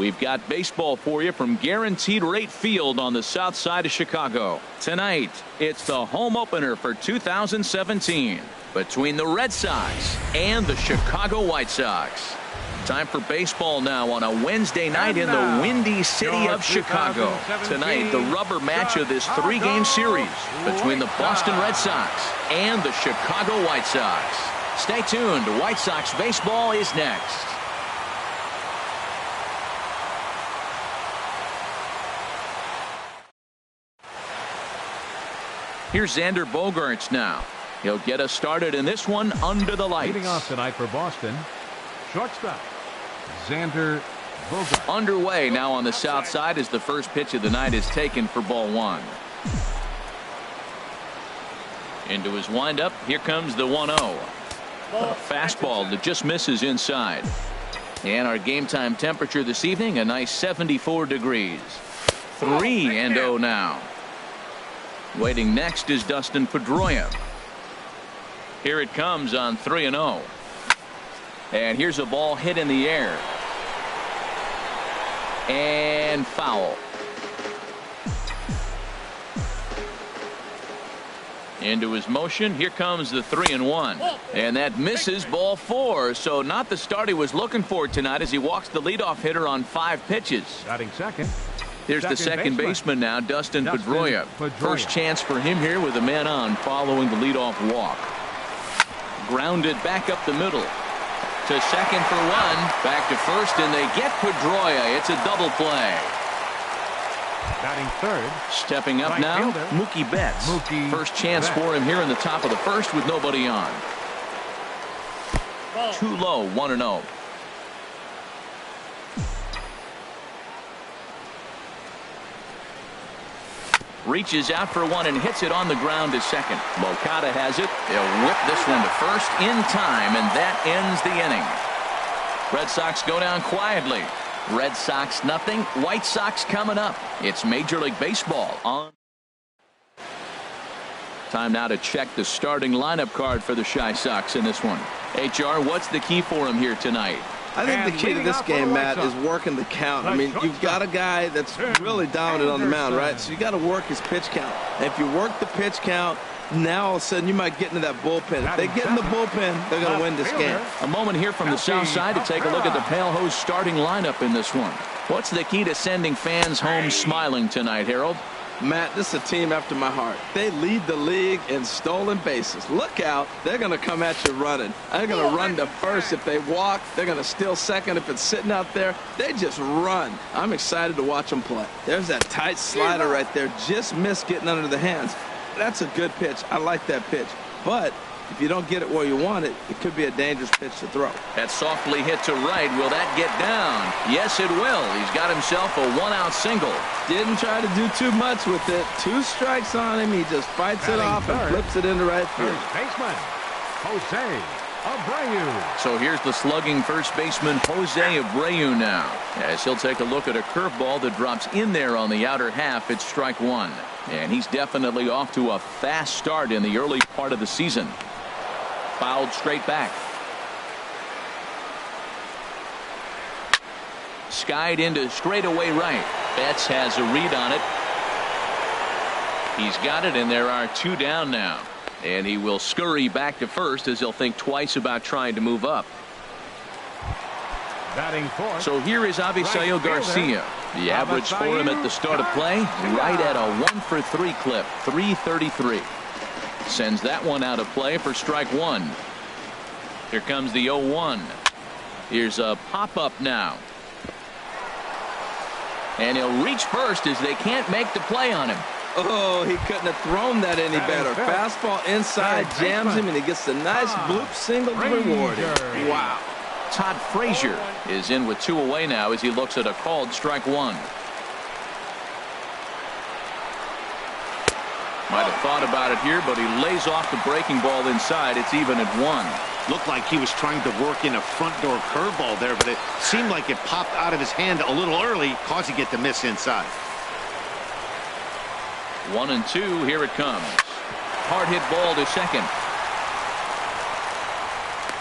We've got baseball for you from Guaranteed Rate Field on the south side of Chicago. Tonight, it's the home opener for 2017 between the Red Sox and the Chicago White Sox. Time for baseball now on a Wednesday night in the windy city of Chicago. Tonight, the rubber match of this three-game series between the Boston Red Sox and the Chicago White Sox. Stay tuned. White Sox baseball is next. Here's Xander Bogaerts now. He'll get us started in this one under the lights. Leading off tonight for Boston, shortstop Xander Bogaerts. Underway now on the south side as the first pitch of the night is taken for ball one. Into his windup. Here comes the 1-0. A fastball that just misses inside. And our game time temperature this evening, a nice 74 degrees. 3-0 now. Waiting next is Dustin Pedroia. Here it comes on 3-0. And here's a ball hit in the air. And foul. Into his motion. Here comes the 3-1. And that misses ball 4. So not the start he was looking for tonight as he walks the leadoff hitter on 5 pitches. Batting second. Here's the second baseman now, Dustin Pedroia. First chance for him here with a man on following the leadoff walk. Grounded back up the middle. To second for 1. Back to first, and they get Pedroia. It's a double play. Batting third. Stepping up now, Mookie Betts. First chance for him here in the top of the first with nobody on. Too low, 1-0. Reaches out for 1 and hits it on the ground to second. Moncada has it. They'll whip this one to first in time, and that ends the inning. Red Sox go down quietly. Red Sox nothing. White Sox coming up. It's Major League Baseball on. Time now to check the starting lineup card for the Chi Sox in this one. HR, what's the key for him here tonight? I think the key to this game, Matt, is working the count. I mean, you've got a guy that's really dominant on the mound, right? So you got to work his pitch count. And if you work the pitch count, now all of a sudden you might get into that bullpen. If they get in the bullpen, they're going to win this game. A moment here from the south side to take a look at the Pale Hose starting lineup in this one. What's the key to sending fans home smiling tonight, Harold? Matt, this is a team after my heart. They lead the league in stolen bases. Look out. They're going to come at you running. They're going to run to first if they walk. They're going to steal second if it's sitting out there. They just run. I'm excited to watch them play. There's that tight slider right there. Just missed getting under the hands. That's a good pitch. I like that pitch. But if you don't get it where you want it, it could be a dangerous pitch to throw. That's softly hit to right. Will that get down? Yes, it will. He's got himself a 1-out single. Didn't try to do too much with it. 2 strikes on him. He just fights it off and flips it into right field. First baseman, Jose Abreu. So here's the slugging first baseman, Jose Abreu now. As he'll take a look at a curveball that drops in there on the outer half. It's strike 1. And he's definitely off to a fast start in the early part of the season. Fouled straight back. Skied into straightaway right. Betts has a read on it. He's got it, and there are 2 down now. And he will scurry back to first as he'll think twice about trying to move up. Batting fourth. So here is Avisail Garcia. The average for him at the start of play, right at a 1-for-3 clip, 333. Sends that one out of play for strike 1. Here comes the 0-1. Here's a pop-up now. And he'll reach first as they can't make the play on him. Oh, he couldn't have thrown that any better. Fastball inside, jams him, and he gets a nice bloop single to reward him. Wow. Todd Frazier is in with 2 away now as he looks at a called strike 1. Might have thought about it here, but he lays off the breaking ball inside. It's even at 1. Looked like he was trying to work in a front door curveball there, but it seemed like it popped out of his hand a little early, causing it to miss inside. 1-2. Here it comes. Hard hit ball to second.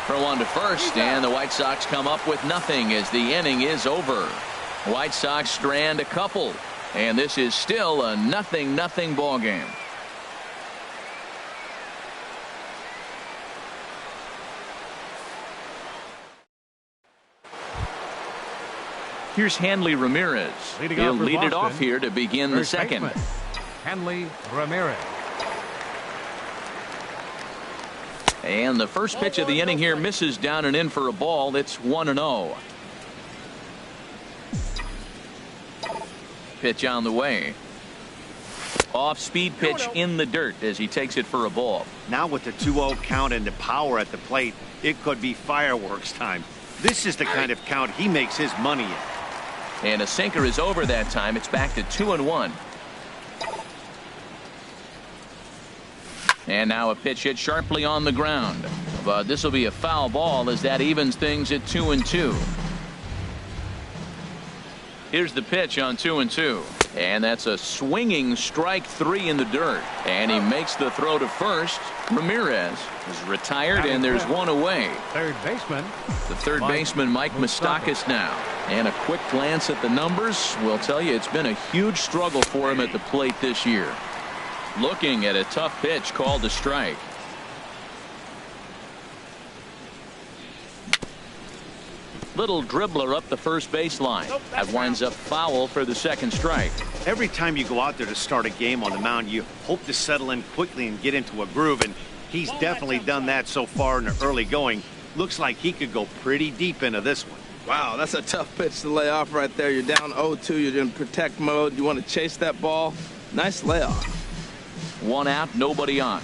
Throw on to first, and the White Sox come up with nothing as the inning is over. White Sox strand a couple, and this is still a 0-0 ball game. Here's Hanley Ramirez. He'll lead it off here to begin the second. Hanley Ramirez. And the first pitch of the inning here misses down and in for a ball. It's 1-0. Pitch on the way. Off-speed pitch in the dirt as he takes it for a ball. Now with the 2-0 count and the power at the plate, it could be fireworks time. This is the kind of count he makes his money in. And a sinker is over that time. It's back to 2-1. And now a pitch hit sharply on the ground. But this will be a foul ball as that evens things at 2-2. Here's the pitch on 2-2. And that's a swinging strike 3 in the dirt. And he makes the throw to first. Ramirez is retired, and there's one away. Third baseman. The third baseman, Mike Moustakas now. And a quick glance at the numbers will tell you it's been a huge struggle for him at the plate this year. Looking at a tough pitch called a strike. Little dribbler up the first baseline. That winds up foul for the second strike. Every time you go out there to start a game on the mound, you hope to settle in quickly and get into a groove, and he's definitely done that so far in the early going. Looks like he could go pretty deep into this one. Wow, that's a tough pitch to lay off right there. You're down 0-2. You're in protect mode. You want to chase that ball. Nice layoff. One out, nobody on.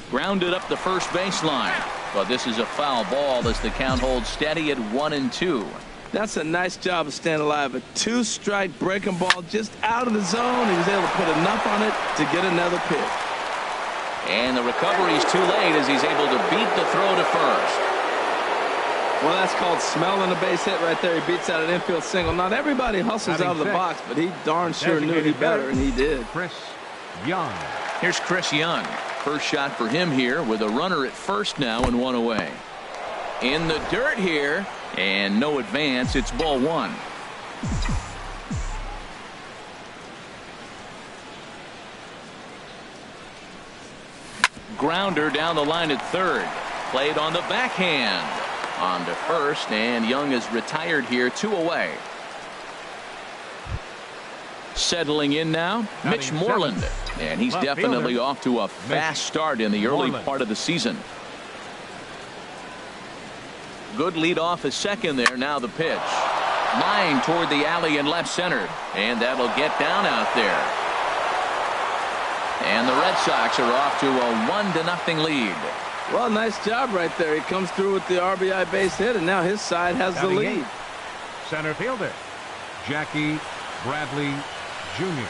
Grounded up the first baseline. But this is a foul ball as the count holds steady at 1-2. That's a nice job of staying alive. A 2-strike breaking ball just out of the zone. He was able to put enough on it to get another pitch. And the recovery's too late as he's able to beat the throw to first. Well, that's called smelling a base hit right there. He beats out an infield single. Not everybody hustles out of the box, but he darn sure knew he better, and he did. Chris Young. Here's Chris Young. First shot for him here with a runner at first now and one away. In the dirt here, and no advance. It's ball one. Grounder down the line at third. Played on the backhand. On to first, and Young is retired here, 2 away. Settling in now, Mitch Moreland. And he's definitely off to a fast start in the early part of the season. Good lead off at second there. Now the pitch. Line toward the alley in left center. And that'll get down out there. And the Red Sox are off to a 1-0 lead. Well, nice job right there. He comes through with the RBI base hit, and now his side has the lead. Center fielder, Jackie Bradley Jr.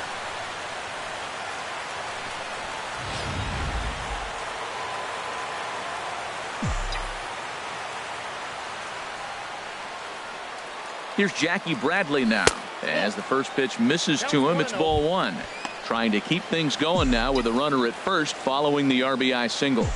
Here's Jackie Bradley now. As the first pitch misses to him, it's ball one. Trying to keep things going now with a runner at first following the RBI single.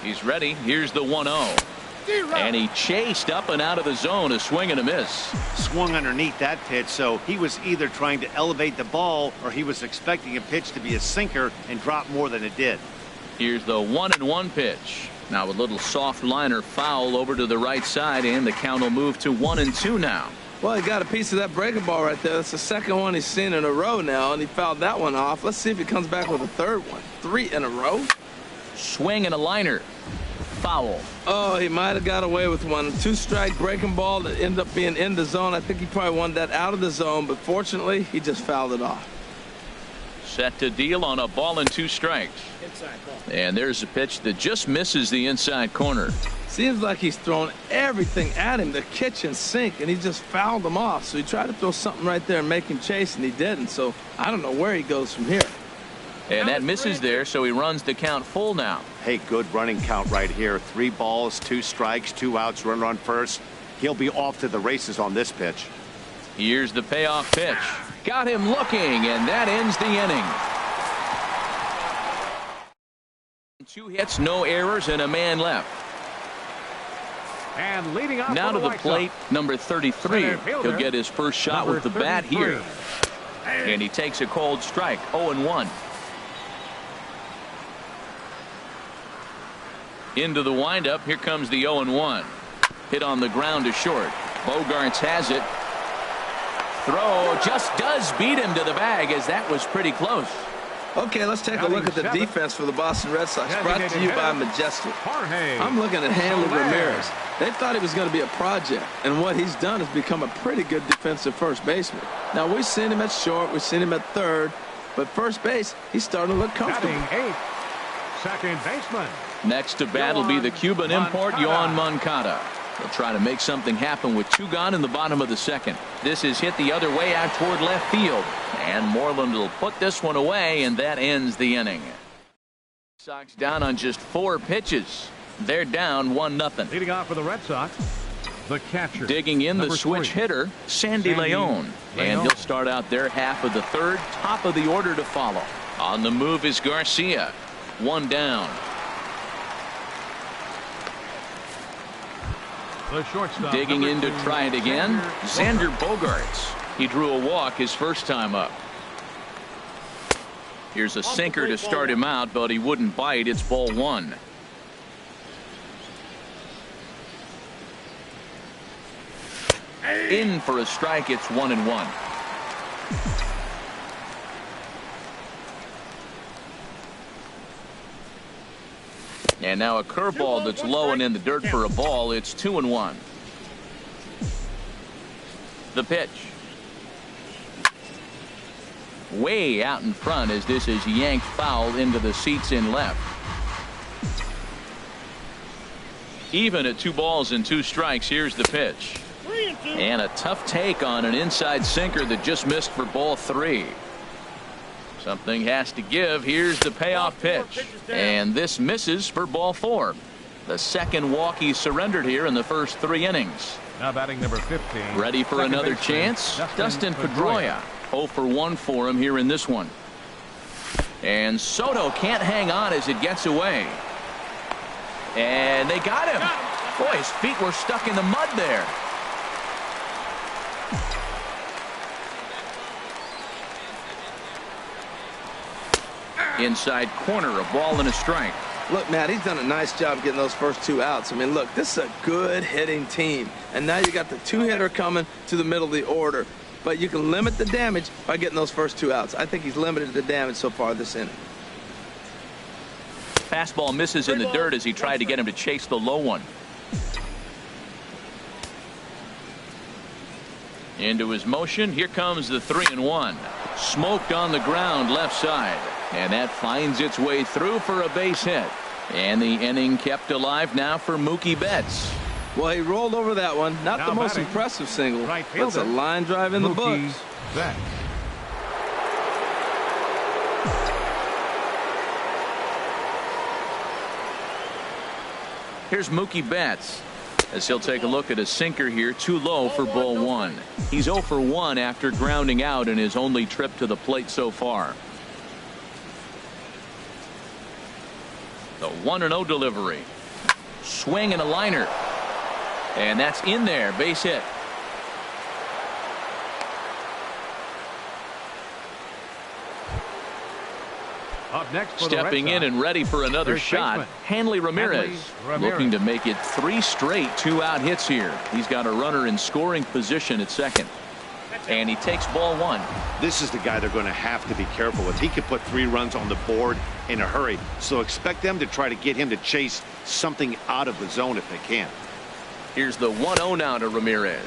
He's ready. Here's the 1-0. And he chased up and out of the zone, a swing and a miss. Swung underneath that pitch, so he was either trying to elevate the ball or he was expecting a pitch to be a sinker and drop more than it did. Here's the 1-1 pitch. Now a little soft liner foul over to the right side, and the count will move to 1-2 now. Well, he got a piece of that breaking ball right there. That's the second one he's seen in a row now, and he fouled that one off. Let's see if he comes back with a third one. 3 in a row. Swing and a liner. Foul. Oh, he might have got away with one. 2-strike breaking ball that ended up being in the zone. I think he probably wanted that out of the zone, but fortunately, he just fouled it off. Set to deal on a ball and 2 strikes. And there's a pitch that just misses the inside corner. Seems like he's throwing everything at him, the kitchen sink, and he just fouled him off. So he tried to throw something right there and make him chase, and he didn't. So I don't know where he goes from here. And that misses there, so he runs the count full now. Hey, good running count right here. 3 balls, 2 strikes, 2 outs, runner on first. He'll be off to the races on this pitch. Here's the payoff pitch. Got him looking, and that ends the inning. 2 hits, no errors, and a man left. And leading off Now to the White plate, Sox, number 33. He'll get his first shot number with the bat 33. here. And he takes a cold strike, 0-1. Into the windup, here comes the 0-1. Hit on the ground to short. Bogarts has it. Throw just does beat him to the bag, as that was pretty close. Okay, let's take a look at the defense for the Boston Red Sox. Brought to you by Majestic. I'm looking at Hanley Ramirez. They thought he was going to be a project, and what he's done is become a pretty good defensive first baseman. Now, we've seen him at short, we've seen him at third, but first base, he's starting to look comfortable. Batting 8th, second baseman. Next to bat will be the Cuban import, Yoan Moncada. They'll try to make something happen with 2 gone in the bottom of the second. This is hit the other way out toward left field. And Moreland will put this one away, and that ends the inning. Sox down on just 4 pitches. They're down 1-0. Leading off for the Red Sox, the catcher. Digging in the switch 3. hitter, Sandy Leon. And he'll start out their half of the third, top of the order to follow. On the move is Garcia. 1 down. The shortstop, Digging in to 2, try it again, Xander Bogarts. He drew a walk his first time up. Here's a sinker to start him out, but he wouldn't bite. It's ball 1. In for a strike. It's 1-1. And now a curveball that's low and in the dirt for a ball. It's 2-1. The pitch. Way out in front as this is yanked foul into the seats in left. Even at 2 balls and 2 strikes. Here's the pitch. And a tough take on an inside sinker that just missed for ball 3. Something has to give. Here's the payoff pitch. And this misses for ball 4. The second walk he surrendered here in the first 3 innings. Now batting number 15. Ready for another chance? Dustin Pedroia. 0 for 1 for him here in this one. And Soto can't hang on as it gets away. And they got him. Boy, his feet were stuck in the mud there. Inside corner, a ball and a strike. Look, Matt, he's done a nice job getting those first 2 outs. I mean, look, this is a good hitting team. And now you got the 2-hitter coming to the middle of the order. But you can limit the damage by getting those first 2 outs. I think he's limited the damage so far this inning. Fastball misses in the dirt as he tried to get him to chase the low one. Into his motion. Here comes the 3-1. Smoked on the ground left side. And that finds its way through for a base hit. And the inning kept alive now for Mookie Betts. Well, he rolled over that one. Not the most impressive single. It's a line drive in the books. Betts. Here's Mookie Betts as he'll take a look at a sinker here, too low for ball 1. He's 0 for 1 after grounding out in his only trip to the plate so far. The 1-0 delivery. Swing and a liner. And that's in there. Base hit. Up next for Stepping the Red in Sox, and ready for another shot, Hanley Ramirez. Looking to make it 3 straight 2-out hits here. He's got a runner in scoring position at second. And he takes ball 1. This is the guy they're going to have to be careful with. He could put 3 runs on the board in a hurry. So expect them to try to get him to chase something out of the zone if they can. Here's the 1-0 now to Ramirez.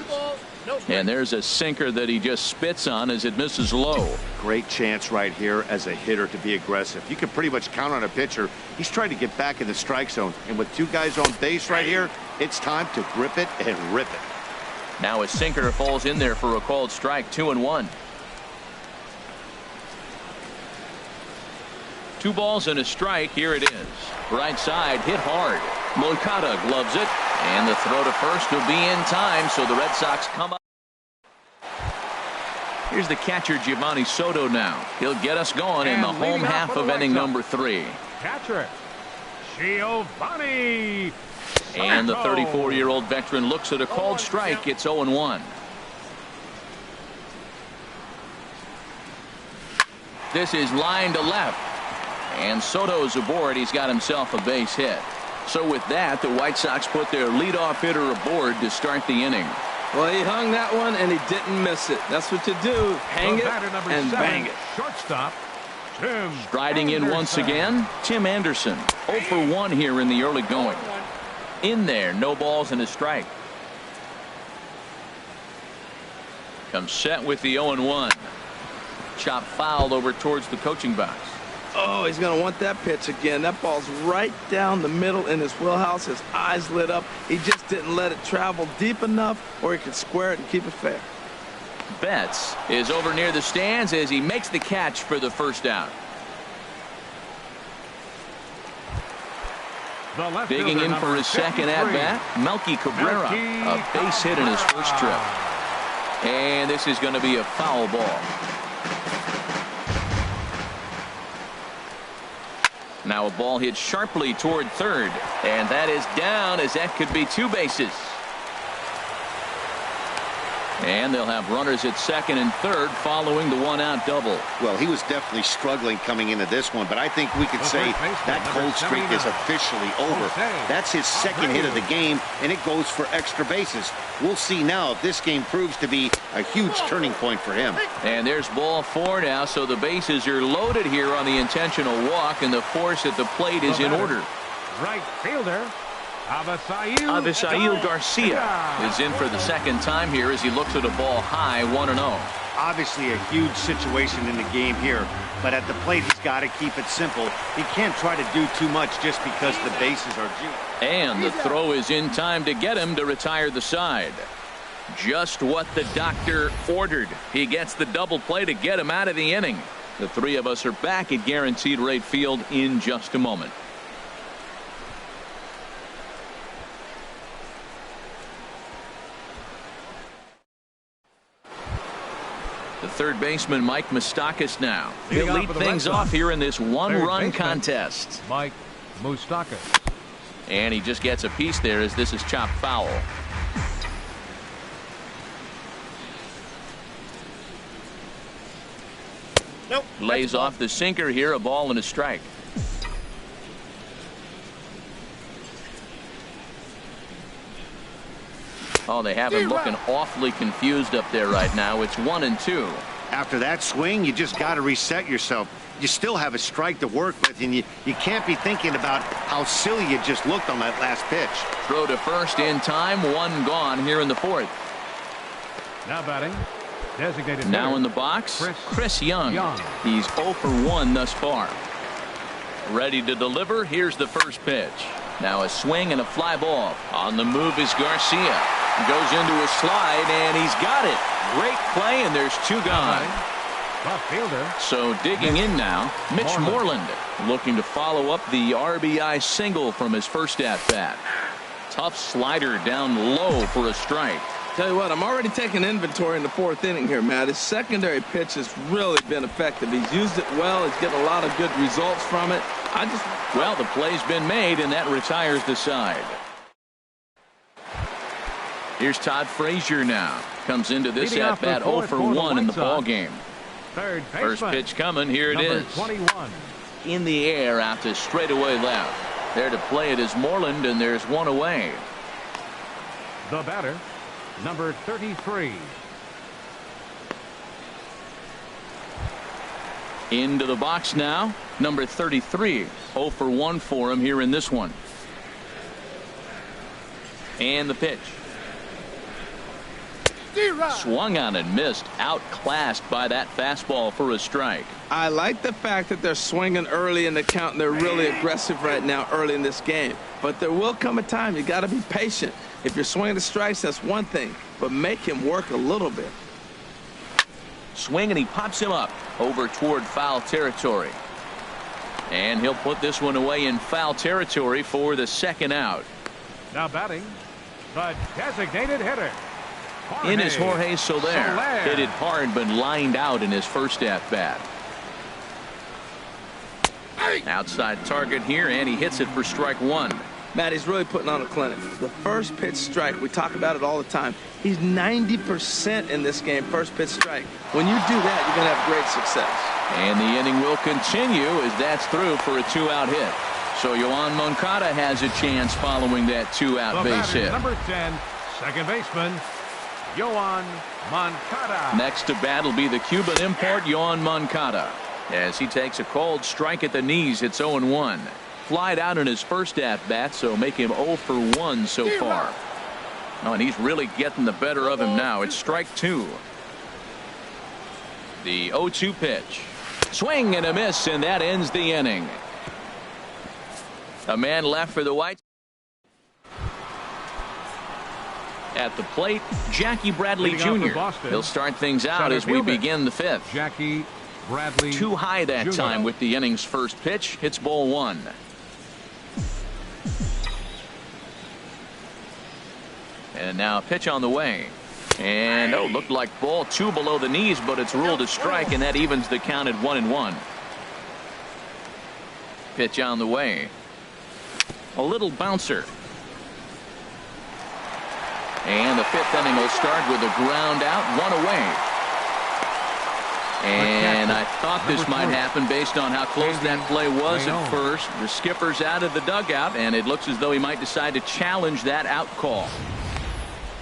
And there's a sinker that he just spits on as it misses low. Great chance right here as a hitter to be aggressive. You can pretty much count on a pitcher. He's trying to get back in the strike zone. And with 2 guys on base right here, it's time to grip it and rip it. Now a sinker falls in there for a called strike. 2-1. 2 balls and a strike. Here it is. Right side hit hard. Moncada gloves it. And the throw to first will be in time. So the Red Sox come up. Here's the catcher Giovanni Soto now. He'll get us going in the home half of inning number 3. Catcher. Giovanni. And the 34-year-old veteran looks at a called strike. It's 0-1. This is line to left. And Soto's aboard. He's got himself a base hit. So with that, the White Sox put their leadoff hitter aboard to start the inning. Well, he hung that one, and he didn't miss it. That's what you do. Hang it and bang it. Shortstop, Tim Striding in once again, Tim Anderson. 0 for 1 here in the early going. In there, no balls and a strike. Comes set with the 0-1. Chop foul over towards the coaching box. Oh, he's going to want that pitch again. That ball's right down the middle in his wheelhouse. His eyes lit up. He just didn't let it travel deep enough, or he could square it and keep it fair. Betts is over near the stands as he makes the catch for the first out. Digging in for his second at-bat, Melky Cabrera. A base hit in his first trip. And this is going to be a foul ball. Now a ball hit sharply toward third. And that is down, as that could be 2 bases. And they'll have runners at second and third following the 1-out double. Well, he was definitely struggling coming into this one, but I think we could say that cold streak is officially over. That's his second hit of the game, and it goes for extra bases. We'll see now if this game proves to be a huge turning point for him. And there's ball 4 now, so the bases are loaded here on the intentional walk, and the force at the plate is in order. Right fielder, Avisail Garcia is in for the second time here as he looks at a ball high, 1-0. Obviously a huge situation in the game here, but at the plate he's got to keep it simple. He can't try to do too much just because the bases are due. And the throw is in time to get him to retire the side. Just what the doctor ordered. He gets the double play to get him out of the inning. The three of us are back at Guaranteed Rate Field in just a moment. The third baseman, Mike Moustakas, now. He'll lead things off here in this one-run contest. Mike Moustakas. And he just gets a piece there as this is chopped foul. Nope. Lays off the sinker here, a ball and a strike. Oh, they have him looking awfully confused up there right now. It's 1-2. After that swing, you just got to reset yourself. You still have a strike to work with, and you can't be thinking about how silly you just looked on that last pitch. Throw to first in time, 1 gone here in the 4th. Now batting, designated now hitter, in the box, Chris Young. Young. He's 0 for 1 thus far. Ready to deliver. Here's the first pitch. Now a swing and a fly ball. On the move is Garcia. Goes into a slide, and he's got it. Great play, and there's 2 gone. Left fielder. So digging in now, Mitch Moreland looking to follow up the RBI single from his first at-bat. Tough slider down low for a strike. Tell you what, I'm already taking inventory in the 4th inning here, Matt. His secondary pitch has really been effective. He's used it well. He's getting a lot of good results from it. Well, the play's been made, and that retires the side. Here's Todd Frazier now. Comes into this at-bat 0 for 1 in the ball game. First pitch coming. Here it is. 21. In the air out to straightaway left. There to play it is Moreland, and there's 1 away. The batter, number 33. Into the box now, number 33. 0 for 1 for him here in this one. And the pitch. Swung on and missed. Outclassed by that fastball for a strike. I like the fact that they're swinging early in the count, and they're really aggressive right now early in this game. But there will come a time you got to be patient. If you're swinging the strikes, that's one thing, but make him work a little bit. Swing, and he pops him up over toward foul territory. And he'll put this one away in foul territory for the second out. Now batting, the designated hitter. In is Jorge Soler. Hit it hard, but lined out in his first at-bat. Outside target here, and he hits it for strike one. Matt, he's really putting on a clinic. The first pitch strike, we talk about it all the time. He's 90% in this game, first pitch strike. When you do that, you're going to have great success. And the inning will continue as that's through for a 2-out hit. So Yoan Moncada has a chance following that 2-out base hit. Number 10, second baseman, Yoan Moncada. Next to bat will be the Cuban import, Yoan Moncada. As he takes a cold strike at the knees, it's 0-1. Flied out in his first at-bat, so make him 0 for 1 so far. Oh, and he's really getting the better of him now. It's strike two. The 0-2 pitch. Swing and a miss, and that ends the inning. A man left for the Whites. At the plate, Jackie Bradley Jr. He'll start things out as we begin the fifth. Jackie Bradley Too high that Jr. time with the inning's first pitch. Hits ball one. And now a pitch on the way. And looked like ball two below the knees, but it's ruled a strike, and that evens the count at 1-1. Pitch on the way. A little bouncer. And the fifth inning will start with a ground out, one away. And I thought this might happen based on how close that play was at first. The skipper's out of the dugout, and it looks as though he might decide to challenge that out call.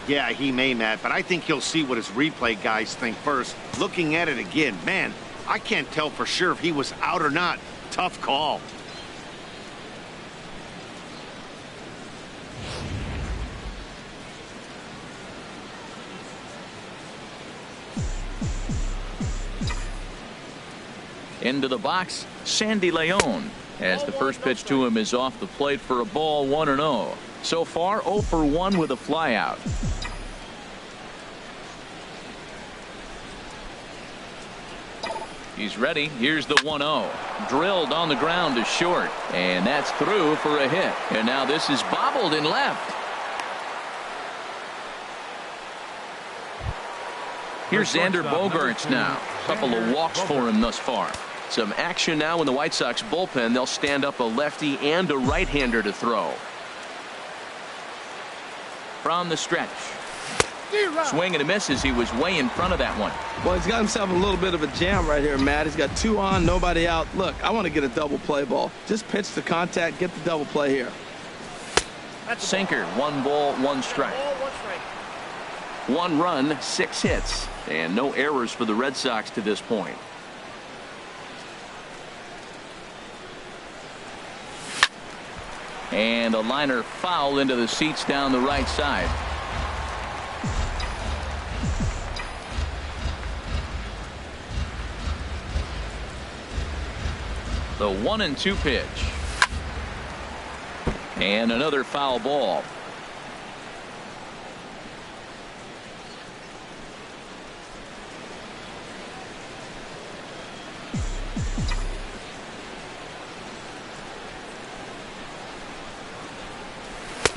Yeah, he may, Matt, but I think he'll see what his replay guys think first. Looking at it again, man, I can't tell for sure if he was out or not. Tough call. Into the box, Sandy Leon, as the first pitch to him is off the plate for a ball, 1-0. So far 0 for 1 with a flyout. He's ready. Here's the 1-0. Drilled on the ground to short, and that's through for a hit. And now this is bobbled in left. Here's Xander Bogaerts now. A couple of walks for him thus far. Some action now in the White Sox bullpen. They'll stand up a lefty and a right-hander to throw. From the stretch. Swing and a miss as he was way in front of that one. Well, he's got himself a little bit of a jam right here, Matt. He's got two on, nobody out. Look, I want to get a double play ball. Just pitch the contact, get the double play here. Sinker, 1 ball, 1 strike. 1 run, 6 hits, and no errors for the Red Sox to this point. And a liner foul into the seats down the right side. The 1-2 pitch. And another foul ball.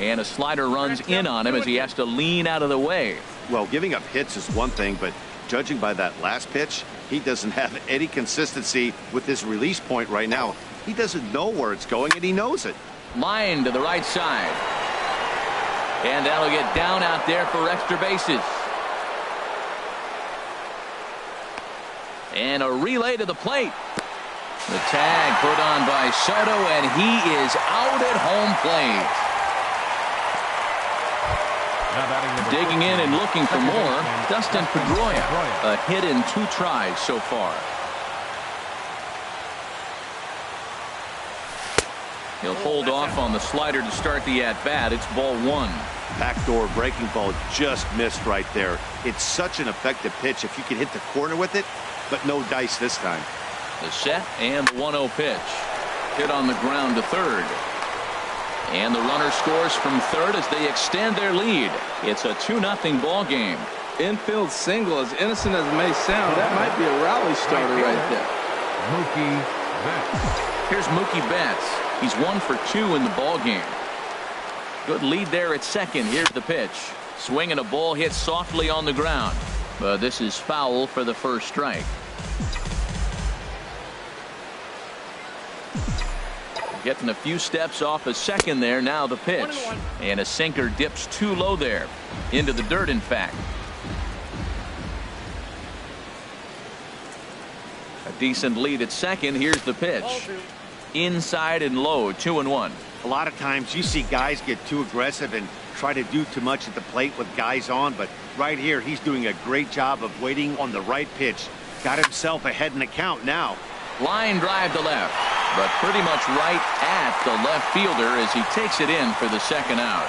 And a slider runs in on him as he has to lean out of the way. Well, giving up hits is one thing, but judging by that last pitch, he doesn't have any consistency with his release point right now. He doesn't know where it's going, and he knows it. Line to the right side. And that'll get down out there for extra bases. And a relay to the plate. The tag put on by Soto, and he is out at home plate. Digging in and looking for more, Dustin Pedroia. A hit in 2 tries so far. He'll hold off on the slider to start the at-bat. It's ball 1. Backdoor breaking ball just missed right there. It's such an effective pitch if you can hit the corner with it, but no dice this time. The set and the 1-0 pitch. Hit on the ground to third. And the runner scores from third as they extend their lead. It's a 2-0 ball game. Infield single, as innocent as it may sound, that might be a rally starter right there. Mookie Betts. Here's Mookie Betts. He's 1 for 2 in the ball game. Good lead there at second. Here's the pitch. Swing and a ball hit softly on the ground. But this is foul for the first strike. getting a few steps off a second there. Now the pitch. And a sinker dips too low there. Into the dirt, in fact. A decent lead at second. Here's the pitch. Inside and low, 2-1. A lot of times you see guys get too aggressive and try to do too much at the plate with guys on, but right here he's doing a great job of waiting on the right pitch. Got himself ahead in the count now. Line drive to left, but pretty much right at the left fielder as he takes it in for the second out.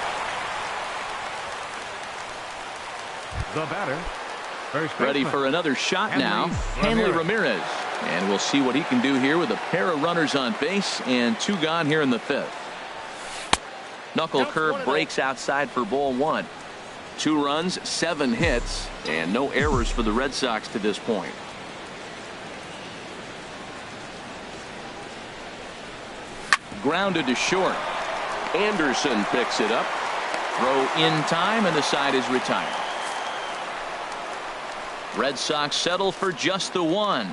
The batter, first Ready baseman, for another shot now. Hanley Hanley Ramirez. And we'll see what he can do here with a pair of runners on base and 2 gone here in the 5th. Knuckle curve breaks outside for ball 1. 2 runs, 7 hits, and no errors for the Red Sox to this point. Grounded to short. Anderson picks it up. Throw in time, and the side is retired. Red Sox settle for just the 1.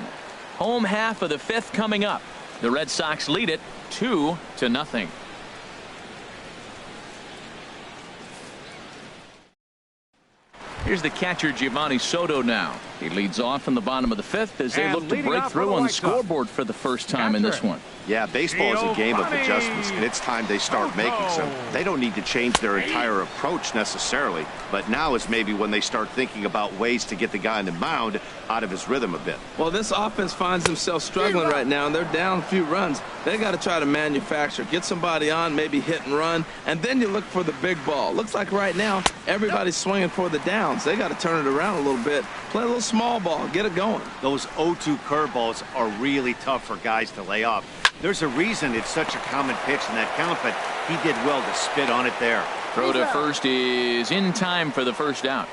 Home half of the 5th coming up. The Red Sox lead it 2-0. Here's the catcher Giovanni Soto now. He leads off in the bottom of the 5th as they look to break through on the scoreboard for the first time in this one. Yeah, baseball is a game of adjustments, and it's time they start making some. They don't need to change their entire approach necessarily, but now is maybe when they start thinking about ways to get the guy on the mound out of his rhythm a bit. Well, this offense finds themselves struggling right now, and they're down a few runs. They got to try to manufacture, get somebody on, maybe hit and run, and then you look for the big ball. Looks like right now everybody's swinging for the downs. They got to turn it around a little bit, play a little small ball, get it going. Those 0-2 curveballs are really tough for guys to lay off. There's a reason it's such a common pitch in that count, but he did well to spit on it there. Throw to first is in time for the first out.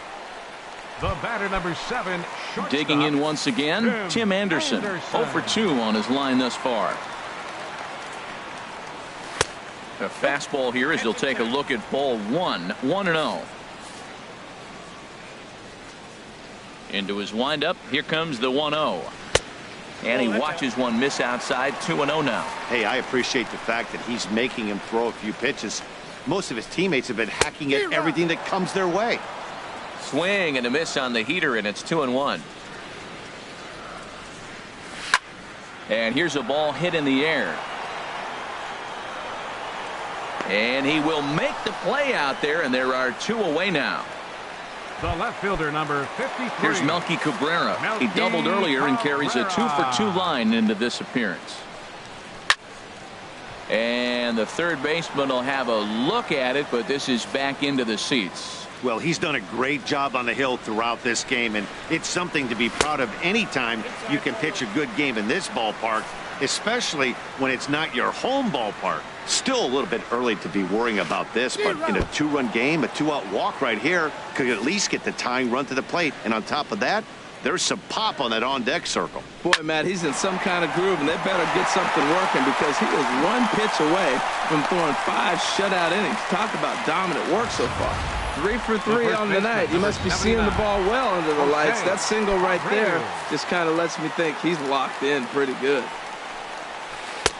The batter, number 7, shortstop. Digging in once again, Tim Anderson. 0 for 2 on his line thus far. A fastball here as he'll take a look at ball 1. 1-0. Into his windup. Here comes the 1-0. And he watches one miss outside. 2-0 now. Hey, I appreciate the fact that he's making him throw a few pitches. Most of his teammates have been hacking at everything that comes their way. Swing and a miss on the heater, and it's 2-1. And here's a ball hit in the air. And he will make the play out there, and there are 2 away now. The left fielder, number 53. Here's Melky Cabrera. He doubled earlier and carries a 2 for 2 line into this appearance. And the third baseman will have a look at it, but this is back into the seats. Well, he's done a great job on the hill throughout this game, and it's something to be proud of anytime you can pitch a good game in this ballpark, especially when it's not your home ballpark. Still a little bit early to be worrying about this, but in a 2-run game, a 2-out walk right here could at least get the tying run to the plate. And on top of that, there's some pop on that on-deck circle. Boy, Matt, he's in some kind of groove, and they better get something working because he is 1 pitch away from throwing 5 shutout innings. Talk about dominant work so far. 3 for 3 on the night. You must be seeing the ball well under the lights. That single right there just kind of lets me think he's locked in pretty good.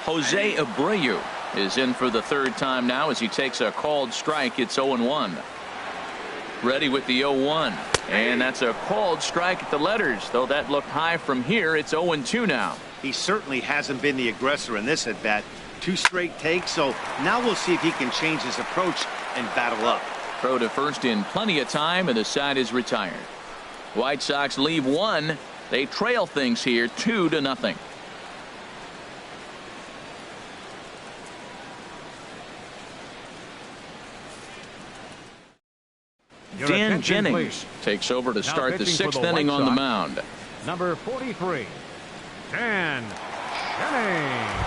Jose Abreu is in for the 3rd time now as he takes a called strike. It's 0-1. Ready with the 0-1. And that's a called strike at the letters, though that looked high from here. It's 0-2 now. He certainly hasn't been the aggressor in this at bat. 2 straight takes, so now we'll see if he can change his approach and battle up. Throw to first in plenty of time, and the side is retired. White Sox leave 1. They trail things here 2-0. Dan Jennings takes over to start the 6th inning on the mound. Number 43, Dan Jennings.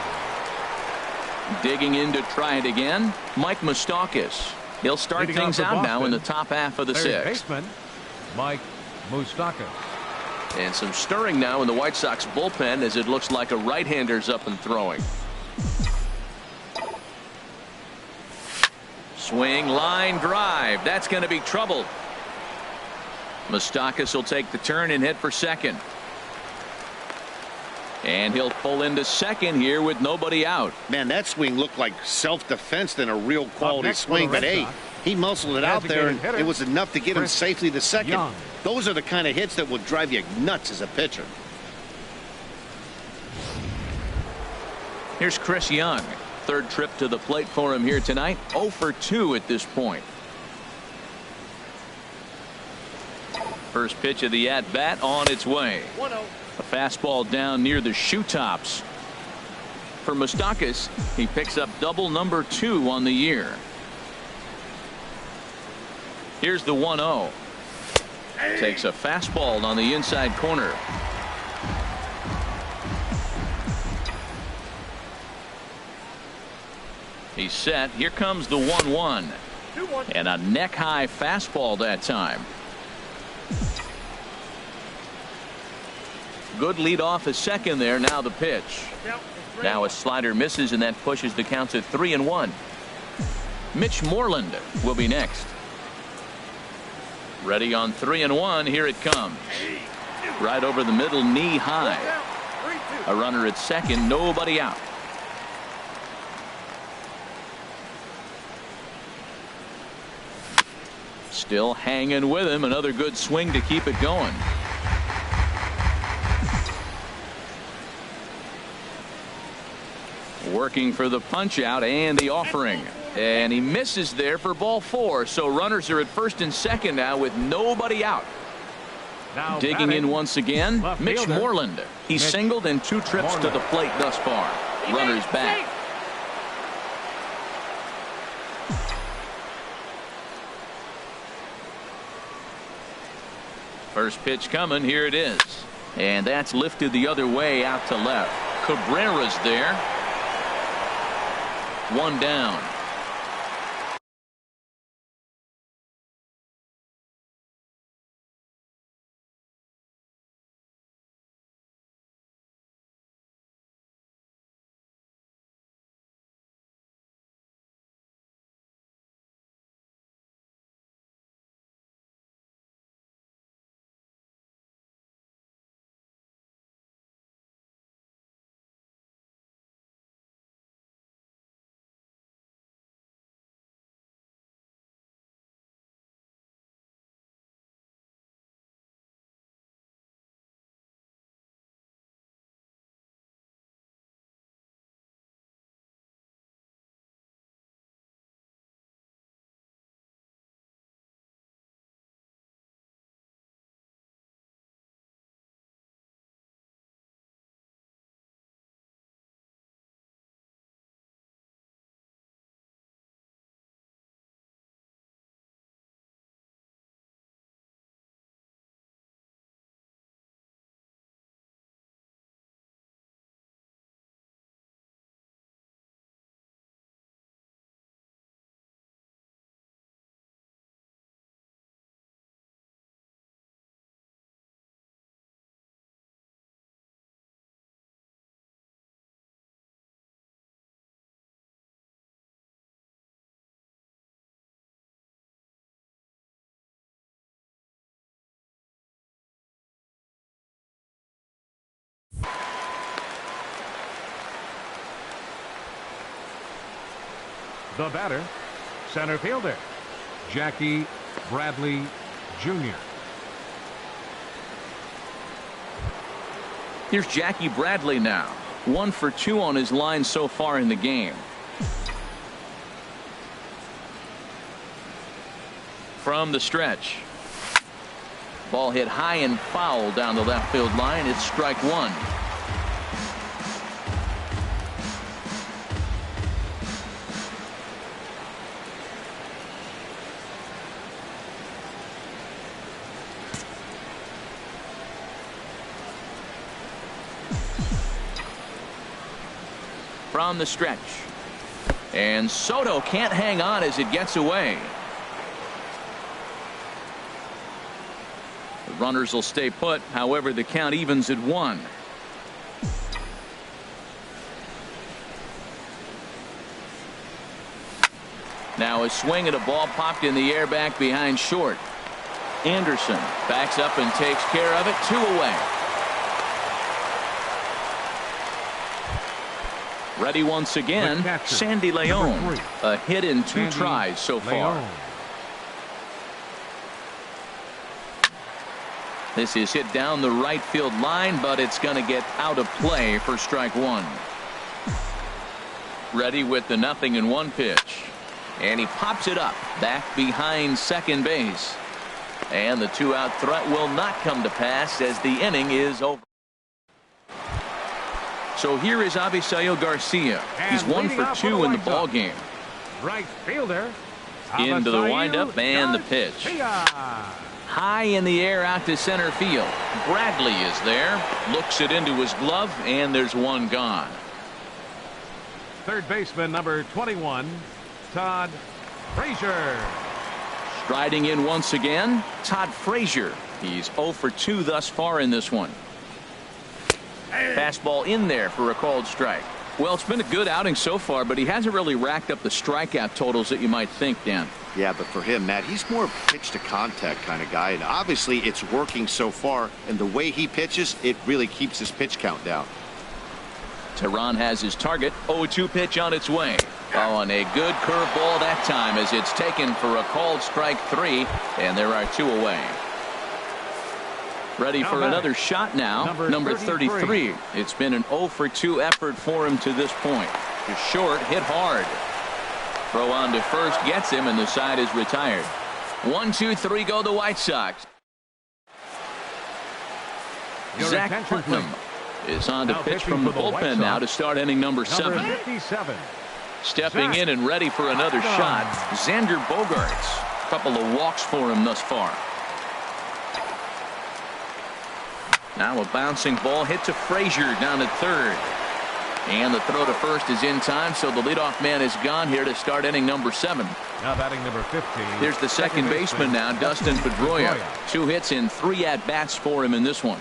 Digging in to try it again, Mike Moustakas. He'll start things out now in the top half of the 6th. Baseman, Mike Moustakas. And some stirring now in the White Sox bullpen as it looks like a right-hander's up and throwing. Swing, line drive. That's going to be trouble. Moustakas will take the turn and hit for second. And he'll pull into second here with nobody out. Man, that swing looked like self-defense than a real quality swing. But, hey, he muscled it out there, and it was enough to get him safely to second. Those are the kind of hits that will drive you nuts as a pitcher. Here's Chris Young. Third trip to the plate for him here tonight. 0 for 2 at this point. First pitch of the at-bat on its way. 1-0. A fastball down near the shoe tops. For Moustakas, he picks up double number 2 on the year. Here's the 1-0. Takes a fastball on the inside corner. He's set. Here comes the 1-1. And a neck-high fastball that time. Good lead off a second there. Now the pitch. Now a slider misses, and that pushes the count to 3-1. Mitch Moreland will be next. Ready on 3-1. Here it comes. Right over the middle, knee high. A runner at second, nobody out. Still hanging with him. Another good swing to keep it going. Working for the punch out and the offering. And he misses there for ball 4. So runners are at first and second now with nobody out. Now digging in once again, Mitch fielder. Moreland. He's singled in 2 trips to the plate thus far. Runners back. First pitch coming. Here it is. And that's lifted the other way out to left. Cabrera's there. 1 down. The batter, center fielder, Jackie Bradley Jr. Here's Jackie Bradley now. 1 for 2 on his line so far in the game. From the stretch. Ball hit high and foul down the left field line. It's strike 1. From the stretch. And Soto can't hang on as it gets away. The runners will stay put. However, the count evens at 1. Now a swing and a ball popped in the air back behind short. Anderson backs up and takes care of it. 2 away. Ready once again, Sandy Leon. A hit in 2 tries so far. This is hit down the right field line, but it's going to get out of play for strike 1. Ready with the 0-1 pitch. And he pops it up back behind second base. And the 2-out threat will not come to pass as the inning is over. So here is Avisail Garcia. He's 1 for 2 in the ball game. Right fielder. Into the windup and the pitch. High in the air out to center field. Bradley is there. Looks it into his glove, and there's one gone. Third baseman number 21, Todd Frazier. Striding in once again, Todd Frazier. He's 0 for 2 thus far in this one. Fastball in there for a called strike. Well, it's been a good outing so far, but he hasn't really racked up the strikeout totals that you might think, Dan. Yeah, but for him, Matt, he's more pitch to contact kind of guy, and obviously it's working so far, and the way he pitches, it really keeps his pitch count down. Tehran has his target. 0-2 pitch on its way. Oh, and a good curveball that time as it's taken for a called strike 3, and there are 2 away. Ready for another shot now. Number 33. It's been an 0 for 2 effort for him to this point. He's short, hit hard. Throw on to first gets him, and the side is retired. 1, 2, 3 go the White Sox. Zach Putnam is on to pitch from the bullpen now to start inning number 7. Stepping in and ready for another shot, Xander Bogaerts. A couple of walks for him thus far. Now a bouncing ball hit to Frazier down at third. And the throw to first is in time, so the leadoff man is gone here to start inning number 7. Now batting number 50. Here's the second baseman now, Dustin Pedroia. 2 hits in 3 at-bats for him in this one.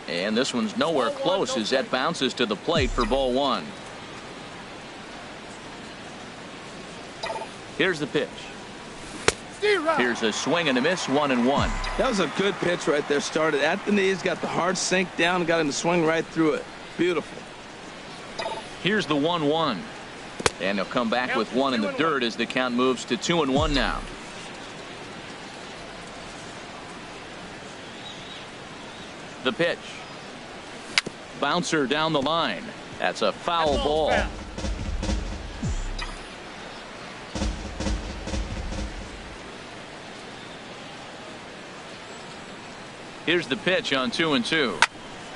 And this one's nowhere close as that bounces to the plate for ball 1. Here's the pitch. Here's a swing and a miss, 1-1. That was a good pitch right there. Started at the knees, got the hard sink down, got him to swing right through it. Beautiful. Here's the 1-1. And he'll come back with 1 in the dirt as the count moves to 2-1 now. The pitch. Bouncer down the line. That's a foul ball. Here's the pitch on 2-2.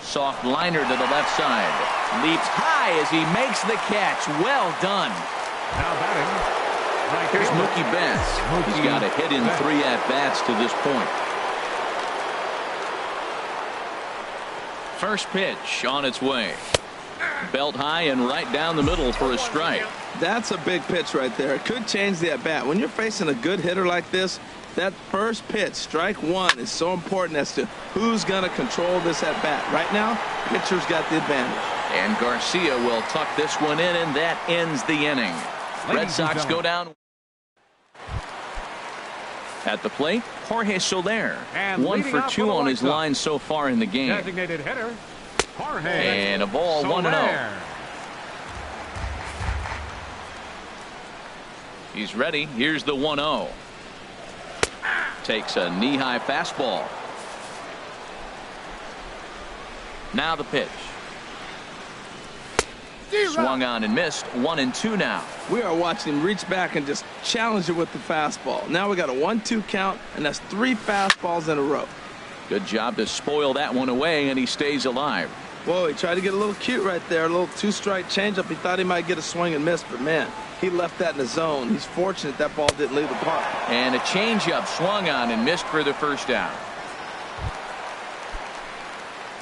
Soft liner to the left side. Leaps high as he makes the catch. Well done. Now batting. Here's Mookie Betts. He's got a hit in 3 at-bats to this point. First pitch on its way. Belt high and right down the middle for a strike. That's a big pitch right there. It could change the at-bat. When you're facing a good hitter like this, that first pitch, strike 1, is so important as to who's going to control this at-bat. Right now, pitcher's got the advantage. And Garcia will tuck this one in, and that ends the inning. Red Sox go down. At the plate, Jorge Soler. 1 for 2 on his line so far in the game. Designated hitter, Jorge. And a ball, 1-0. He's ready. Here's the 1-0. Takes a knee-high fastball. Now the pitch. Swung on and missed. 1-2 now. We are watching him reach back and just challenge it with the fastball. Now we got a 1-2 count, and that's 3 fastballs in a row. Good job to spoil that one away, and he stays alive. Whoa, he tried to get a little cute right there. A little 2-strike changeup. He thought he might get a swing and miss, but man, he left that in the zone. He's fortunate that ball didn't leave the park. And a changeup swung on and missed for the first out.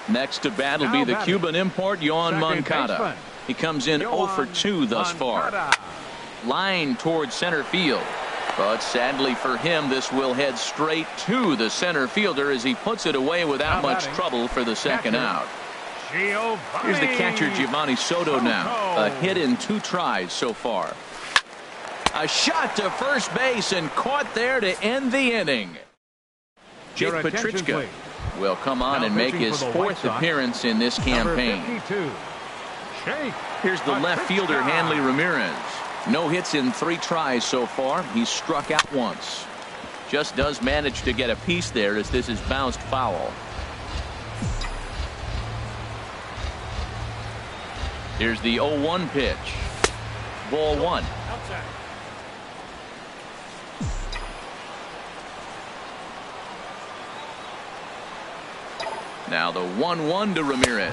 Next to bat will be the Cuban import, Yoan Moncada. He comes in 0 for 2 thus far. Line towards center field. But sadly for him, this will head straight to the center fielder as he puts it away without much trouble for the second out. Here's the catcher, Giovanni Soto now. A hit in 2 tries so far. A shot to first base and caught there to end the inning. Jake Petrichka will come on and make his fourth appearance in this campaign. Here's the left fielder, Hanley Ramirez. No hits in 3 tries so far. He's struck out once. Just does manage to get a piece there as this is bounced foul. Here's the 0-1 pitch. Ball 1. Now the 1-1 to Ramirez.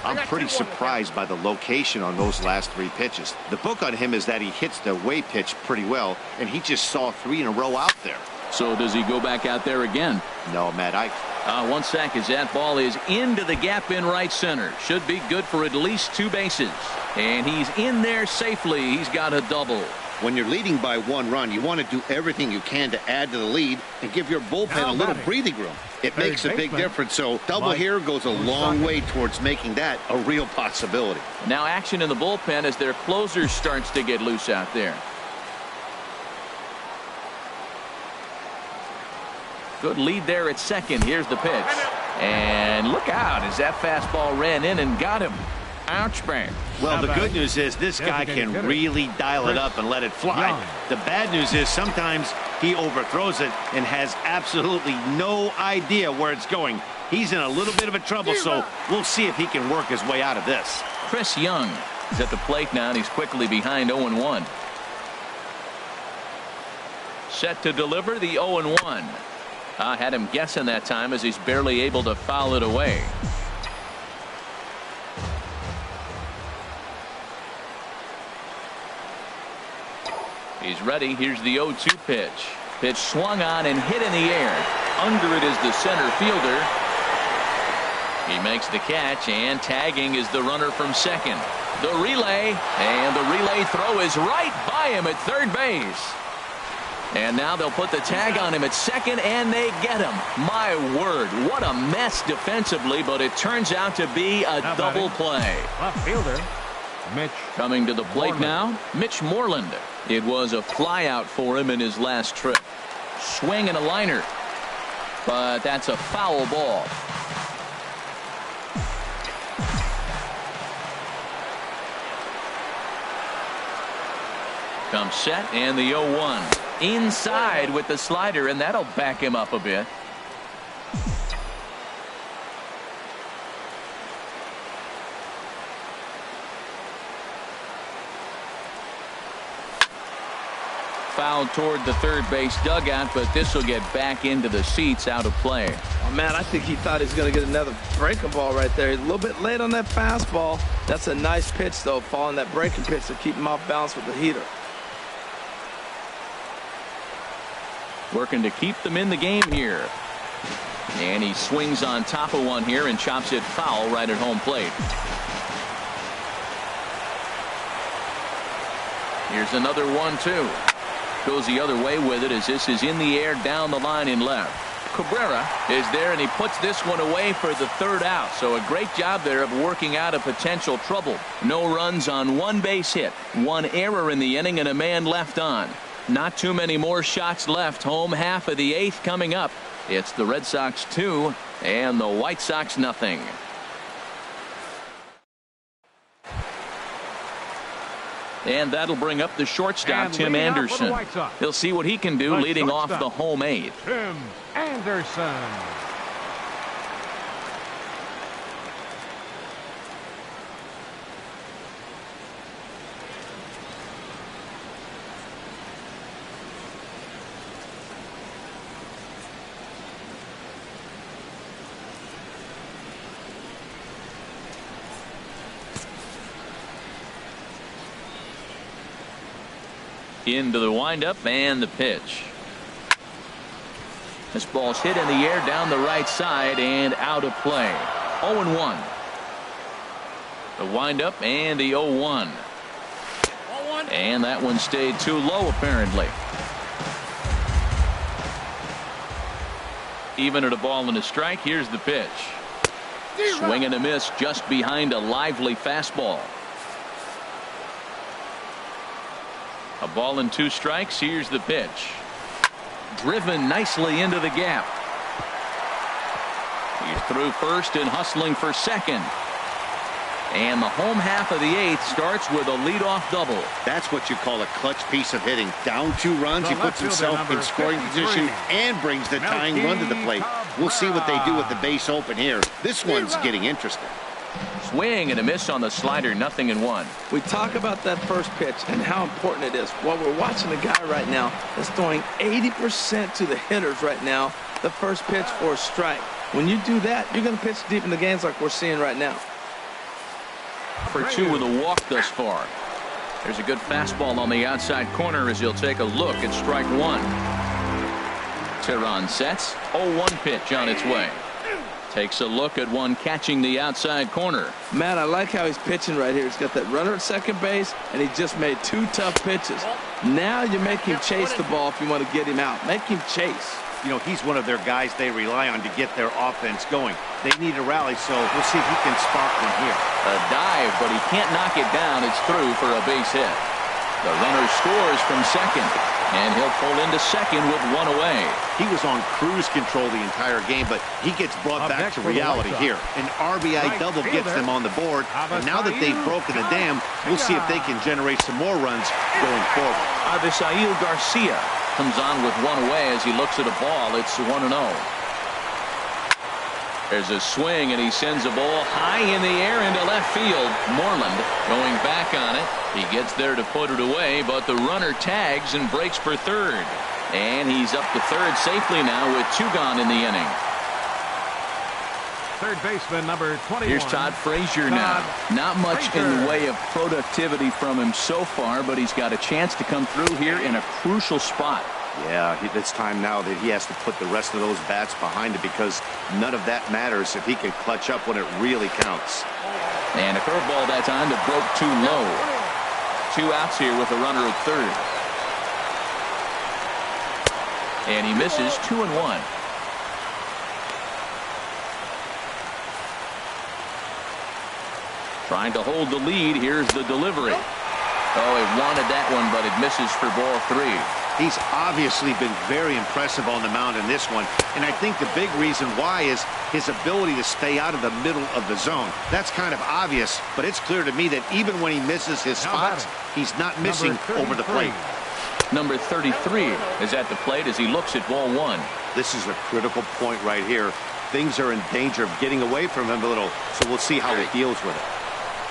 I'm pretty surprised by the location on those last 3 pitches. The book on him is that he hits the away pitch pretty well, and he just saw 3 in a row out there. So does he go back out there again? No, Matt. 1 sack as that ball is into the gap in right center. Should be good for at least 2 bases. And he's in there safely. He's got a double. When you're leading by 1 run, you want to do everything you can to add to the lead and give your bullpen a little breathing room. It makes a big difference. So double here goes a long way towards making that a real possibility. Now action in the bullpen as their closer starts to get loose out there. Good lead there at second. Here's the pitch. And look out as that fastball ran in and got him. Ouch, bang. Well, the good news is this guy can really dial it up and let it fly. The bad news is sometimes he overthrows it and has absolutely no idea where it's going. He's in a little bit of a trouble, so we'll see if he can work his way out of this. Chris Young is at the plate now, and he's quickly behind 0-1. Set to deliver the 0-1. I had him guessing that time as he's barely able to foul it away. He's ready. Here's the 0-2 pitch. Pitch swung on and hit in the air. Under it is the center fielder. He makes the catch, and tagging is the runner from second. The relay, and the relay throw is right by him at third base. And now they'll put the tag on him at second, and they get him. My word, what a mess defensively, but it turns out to be a double play. Left fielder, Mitch. Coming to the plate now, Mitch Moreland. It was a flyout for him in his last trip. Swing and a liner, but that's a foul ball. Comes set, and the 0-1. Inside with the slider, and that'll back him up a bit. Foul toward the third base dugout, but this will get back into the seats, out of play. Oh, man, I think he thought he was going to get another breaking ball right there. He's a little bit late on that fastball. That's a nice pitch, though, following that breaking pitch to keep him off balance with the heater. Working to keep them in the game here. And he swings on top of one here and chops it foul right at home plate. Here's another 1-2. Goes the other way with it as this is in the air down the line in left. Cabrera is there, and he puts this one away for the third out. So a great job there of working out a potential trouble. No runs on 1 base hit, 1 error in the inning, and a man left on. Not too many more shots left. Home half of the 8th coming up. It's the Red Sox 2 and the White Sox nothing. And that'll bring up the shortstop, Tim Anderson. He'll see what he can do leading off the home 8th. Tim Anderson. Into the windup and the pitch. This ball's hit in the air down the right side and out of play. 0-1. The windup and the 0-1. And that one stayed too low apparently. Even at a ball and a strike. Here's the pitch. Swing and a miss just behind a lively fastball. A ball and 2 strikes. Here's the pitch. Driven nicely into the gap. He's through first and hustling for second. And the home half of the eighth starts with a leadoff double. That's what you call a clutch piece of hitting. Down 2 runs, he puts himself in scoring position and brings the tying run to the plate. We'll see what they do with the base open here. This one's getting interesting. Swing and a miss on the slider, 0-1. We talk about that first pitch and how important it is. Well, we're watching a guy right now that's throwing 80% to the hitters right now. The first pitch for a strike. When you do that, you're going to pitch deep in the games like we're seeing right now. For 2 with a walk thus far. There's a good fastball on the outside corner as he'll take a look at strike 1. Teheran sets. 0-1 pitch on its way. Takes a look at one catching the outside corner. Matt, I like how he's pitching right here. He's got that runner at second base, and he just made 2 tough pitches. Now you make him chase the ball if you want to get him out. Make him chase. You know, he's one of their guys they rely on to get their offense going. They need a rally, so we'll see if he can spark one here. A dive, but he can't knock it down. It's through for a base hit. The runner scores from second, and he'll pull into second with 1 away. He was on cruise control the entire game, but he gets brought back to reality here. An RBI double gets them on the board, and now that they've broken the dam, we'll see if they can generate some more runs going forward. Avisail Garcia comes on with 1 away as he looks at a ball. It's 1-0. There's a swing, and he sends a ball high in the air into left field. Moreland going back on it. He gets there to put it away, but the runner tags and breaks for third. And he's up to third safely now with 2 gone in the inning. Third baseman number 21. Here's Todd Frazier now. Not much in the way of productivity from him so far, but he's got a chance to come through here in a crucial spot. Yeah, it's time now that he has to put the rest of those bats behind it, because none of that matters if he can clutch up when it really counts. And a curveball that time that broke too low. 2 outs here with a runner at third. And he misses 2-1. Trying to hold the lead. Here's the delivery. Oh, he wanted that one, but it misses for ball 3. He's obviously been very impressive on the mound in this one, and I think the big reason why is his ability to stay out of the middle of the zone. That's kind of obvious, but it's clear to me that even when he misses his spots, he's not missing over the plate. Number 33 is at the plate as he looks at ball 1. This is a critical point right here. Things are in danger of getting away from him a little, so we'll see how he deals with it.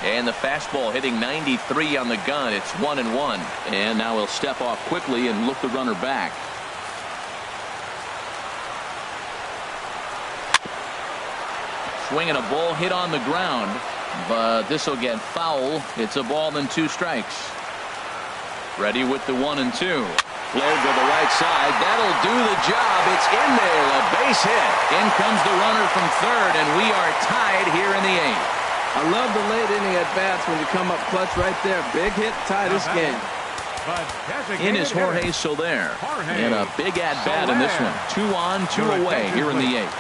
And the fastball hitting 93 on the gun. It's 1-1. And now he'll step off quickly and look the runner back. Swinging a ball hit on the ground, but this will get foul. It's a ball and 2 strikes. Ready with the 1-2. Flow to the right side. That'll do the job. It's in there. A base hit. In comes the runner from third, and we are tied here in the 8th. I love the late inning at-bats when you come up clutch right there. Big hit, tie this game. In is Jorge Soler. And a big at-bat in this one. 2 on, 2 away here in the 8th.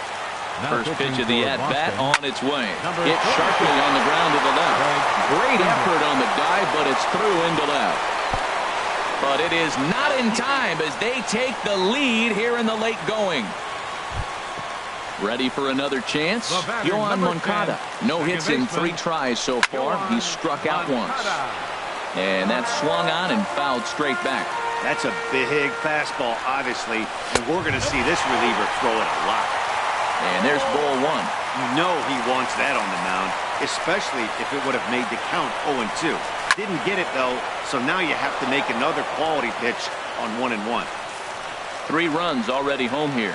First pitch of the at-bat on its way. Hit sharply on the ground to the left. Great effort on the dive, but it's through into left. But it is not in time as they take the lead here in the late going. Ready for another chance? Yohan Moncada. No hits in 3 tries so far. He's struck out once. And that's swung on and fouled straight back. That's a big fastball, obviously, and we're going to see this reliever throw it a lot. And there's ball 1. You know he wants that on the mound, especially if it would have made the count 0-2. Didn't get it, though, so now you have to make another quality pitch on 1-1. 3 runs already home here.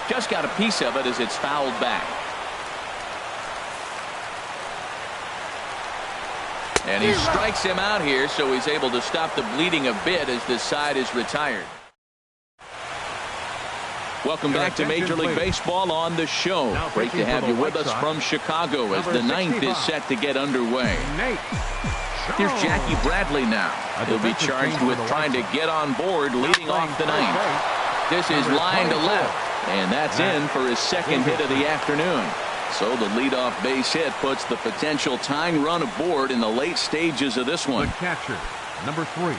Just got a piece of it as it's fouled back. And he strikes him out here, so he's able to stop the bleeding a bit as this side is retired. Welcome back to Major League Baseball on the show. Great to have you with us from Chicago as the 9th is set to get underway. Here's Jackie Bradley now. He'll be charged with trying to get on board leading off the 9th. This is line to left. And that's in for his 2nd hit of the afternoon. So the leadoff base hit puts the potential tying run aboard in the late stages of this one. The catcher, number 3.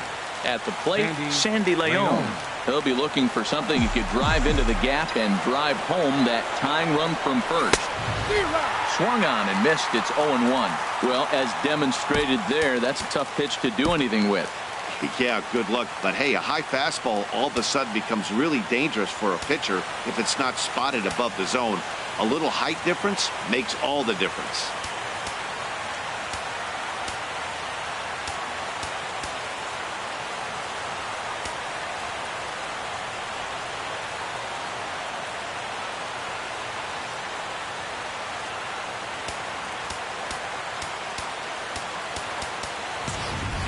At the plate, Sandy Leon. He'll be looking for something he could drive into the gap and drive home that tying run from first. Swung on and missed. It's 0-1. Well, as demonstrated there, that's a tough pitch to do anything with. Yeah, good luck. But hey, a high fastball all of a sudden becomes really dangerous for a pitcher if it's not spotted above the zone. A little height difference makes all the difference.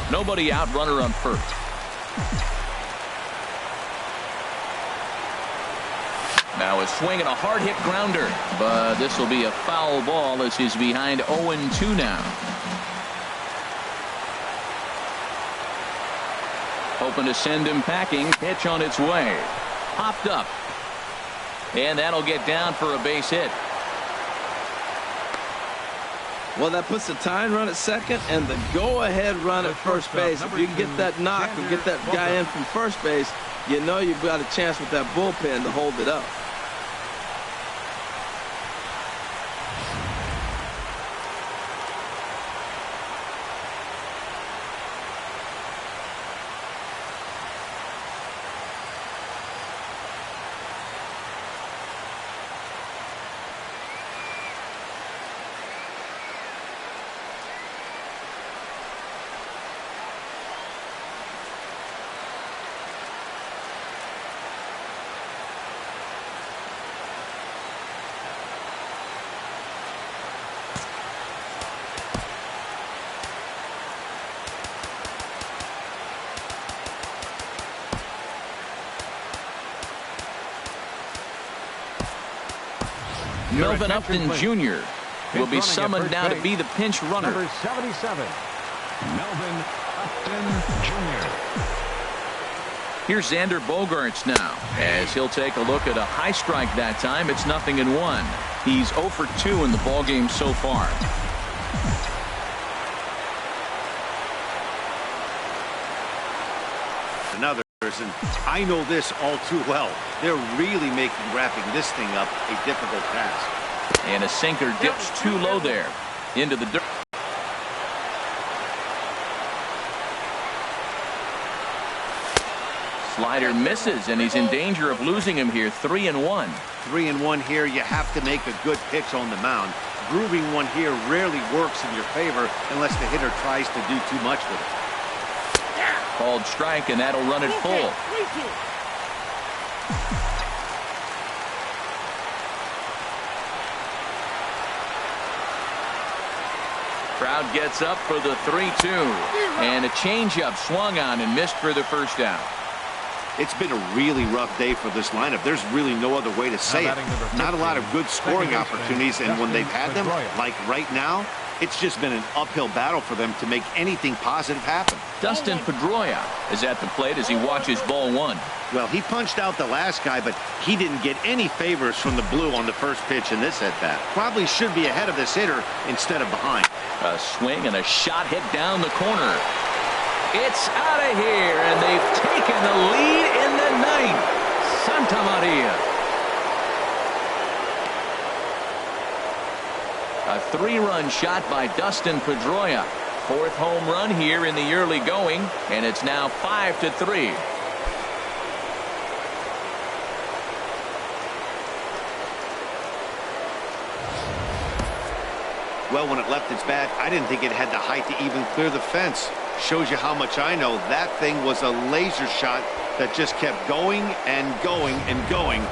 Nobody out, runner on first. Now a swing and a hard hit grounder, but this will be a foul ball as he's behind 0-2 now. Hoping to send him packing. Pitch on its way. Popped up. And that'll get down for a base hit. Well, that puts the tying run at second and the go-ahead run at first base. If you can get that knock and get that guy in from first base, you know you've got a chance with that bullpen to hold it up. Melvin Upton Jr. will be summoned now to be the pinch runner. Number 77, Melvin Upton Jr. Here's Xander Bogaerts now, as he'll take a look at a high strike that time. It's 0-1. He's 0 for 2 in the ballgame so far. Another person, I know this all too well. They're really making wrapping this thing up a difficult task. And a sinker dips too low there into the dirt. Slider misses, and he's in danger of losing him here. 3-1. 3-1 here. You have to make a good pitch on the mound. Grooving one here rarely works in your favor unless the hitter tries to do too much with it. Called strike, and that'll run it full. Crowd gets up for the 3-2. And a changeup swung on and missed for the first down. It's been a really rough day for this lineup. There's really no other way to say it. Not a lot of good scoring opportunities, and when they've had them, like right now, it's just been an uphill battle for them to make anything positive happen. Dustin Pedroia is at the plate as he watches ball one. Well, he punched out the last guy, but he didn't get any favors from the blue on the first pitch in this at-bat. Probably should be ahead of this hitter instead of behind. A swing and a shot hit down the corner. It's out of here, and they've taken the lead in the ninth. Santa Maria. A 3-run shot by Dustin Pedroia. 4th home run here in the early going, and it's now 5-3. Well, when it left its bat, I didn't think it had the height to even clear the fence. Shows you how much I know. That thing was a laser shot that just kept going and going and going.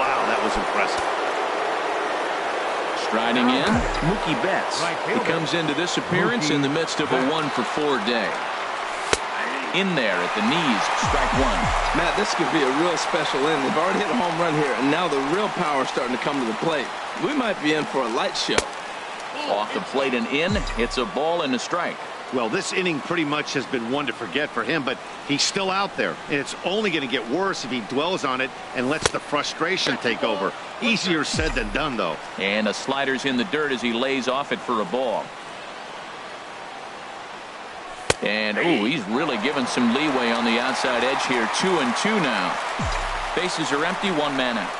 Wow, that was impressive. Striding in, Mookie Betts. He comes into this appearance in the midst of a 1-for-4 day. In there at the knees, strike one. Matt, this could be a real special inning. They've already hit a home run here, and now the real power is starting to come to the plate. We might be in for a light show. Off the plate and in. It's a ball and a strike. Well, this inning pretty much has been one to forget for him, but he's still out there, and it's only going to get worse if he dwells on it and lets the frustration take over. Easier said than done, though. And a slider's in the dirt as he lays off it for a ball. And, ooh, he's really given some leeway on the outside edge here. 2-2 now. Bases are empty, one man out.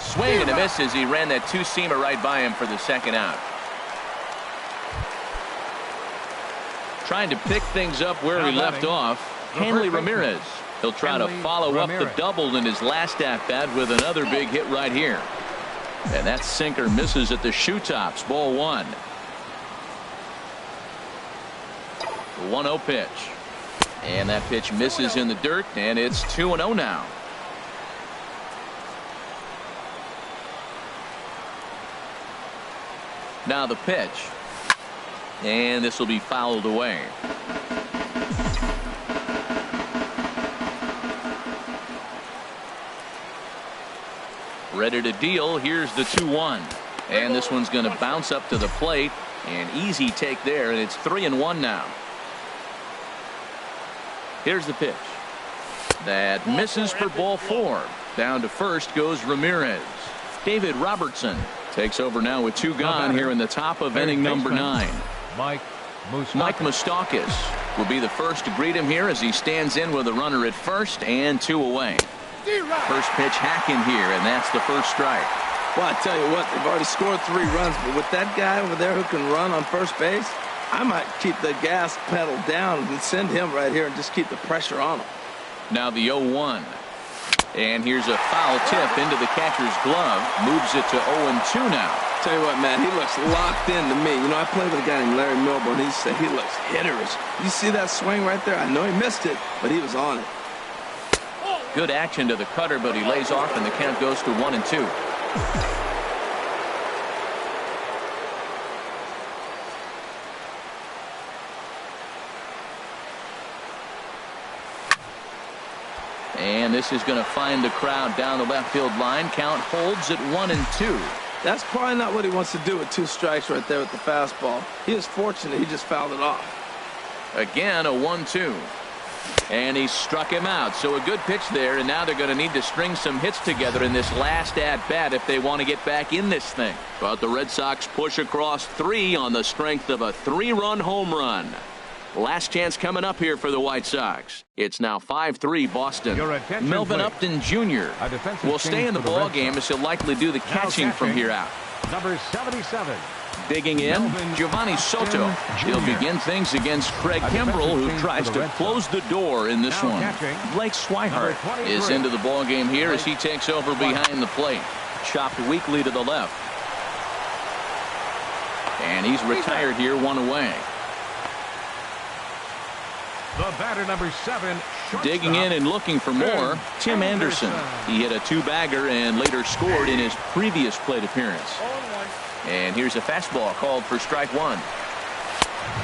Swing and a miss as he ran that two-seamer right by him for the second out. Trying to pick things up where he left off. Hanley Ramirez. He'll try to follow up the double in his last at-bat with another big hit right here. And that sinker misses at the shoe tops. Ball one. The 1-0 pitch. And that pitch misses in the dirt, and it's 2-0 now. Now the pitch. And this will be fouled away. Ready to deal. Here's the 2-1. And this one's going to bounce up to the plate. An easy take there, and it's 3-1 now. Here's the pitch. That misses for ball four. Down to first goes Ramirez. David Robertson takes over now with two gone here in the top of inning number 9. Mike Moustakas will be the first to greet him here as he stands in with a runner at first and 2 away. First pitch hacking here, and that's the first strike. Well, I tell you what, they've already scored 3 runs, but with that guy over there who can run on first base, I might keep the gas pedal down and send him right here and just keep the pressure on him. Now the 0-1. And here's a foul tip into the catcher's glove. Moves it to 0-2 now. Tell you what, man, he looks locked in to me. You know, I played with a guy named Larry Milburn. He said he looks hitterish. You see that swing right there? I know he missed it, but he was on it. Good action to the cutter, but he lays off, and the count goes to 1-2. And this is going to find the crowd down the left field line. Count holds at 1-2. That's probably not what he wants to do with 2 strikes right there with the fastball. He is fortunate he just fouled it off. Again, a 1-2. And he struck him out. So a good pitch there, and now they're going to need to string some hits together in this last at-bat if they want to get back in this thing. But the Red Sox push across 3 on the strength of a 3-run home run. Last chance coming up here for the White Sox. It's now 5-3 Boston. Melvin Upton Jr. will stay in the ball game as he'll likely do the catching from here out. Number 77. Digging in, Giovanni Soto. He'll begin things against Craig Kimbrell, who tries to close the door in this one. Blake Swihart is into the ball game here as he takes over behind the plate. Chopped weakly to the left. And he's retired here, 1 away. The batter, number 7. Digging in and looking for more, Tim Anderson. He hit a 2-bagger and later scored in his previous plate appearance. And here's a fastball called for strike 1.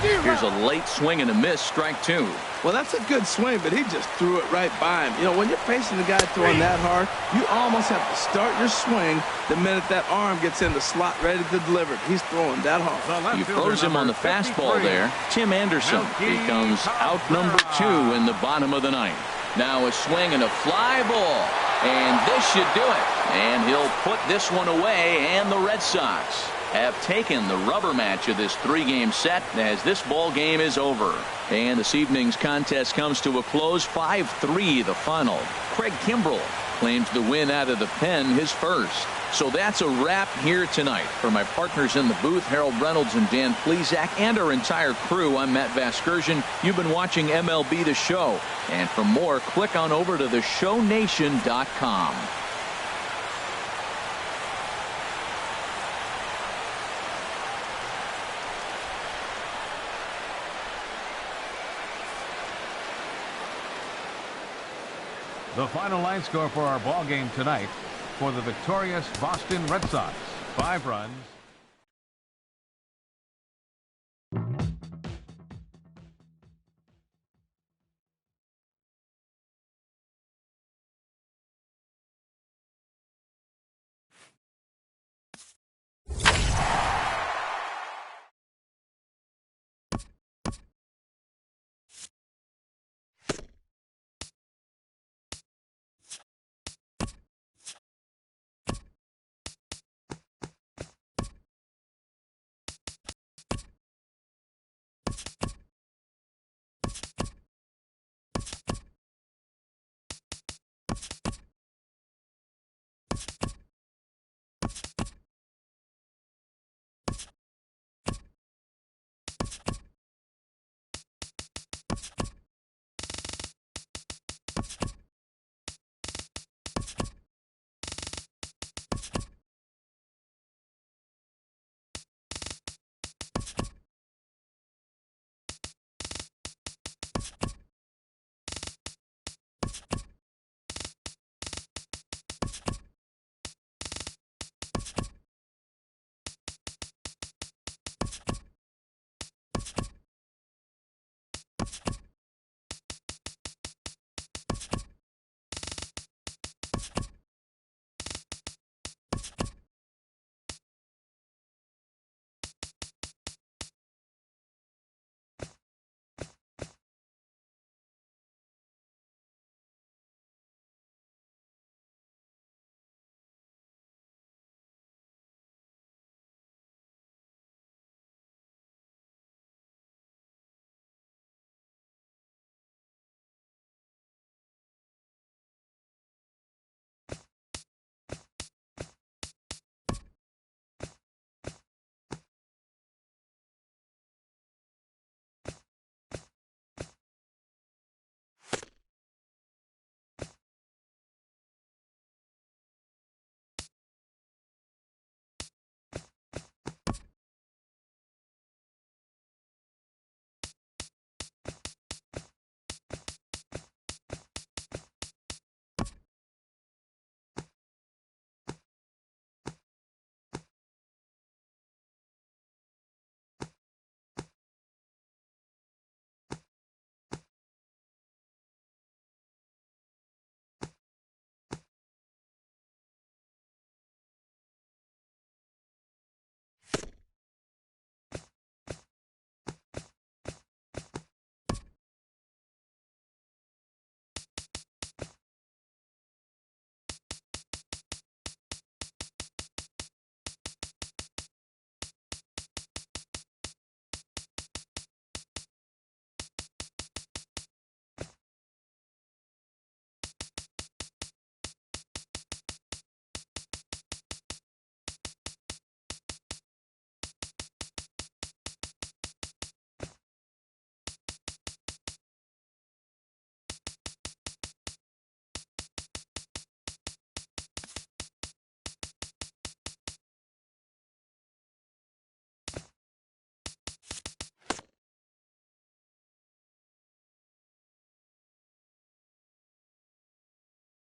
Here's a late swing and a miss, strike 2. Well, that's a good swing, but he just threw it right by him. You know, when you're facing the guy throwing that hard, you almost have to start your swing the minute that arm gets in the slot ready to deliver it. He's throwing that hard. You froze him on the fastball there. Tim Anderson becomes out number 2 in the bottom of the 9th. Now a swing and a fly ball. And this should do it. And he'll put this one away, and the Red Sox have taken the rubber match of this 3-game set as this ball game is over. And this evening's contest comes to a close, 5-3 the final. Craig Kimbrell claims the win out of the pen, his first. So that's a wrap here tonight. For my partners in the booth, Harold Reynolds and Dan Plesac, and our entire crew, I'm Matt Vasgersian. You've been watching MLB The Show. And for more, click on over to theshownation.com. The final line score for our ball game tonight for the victorious Boston Red Sox. 5 runs.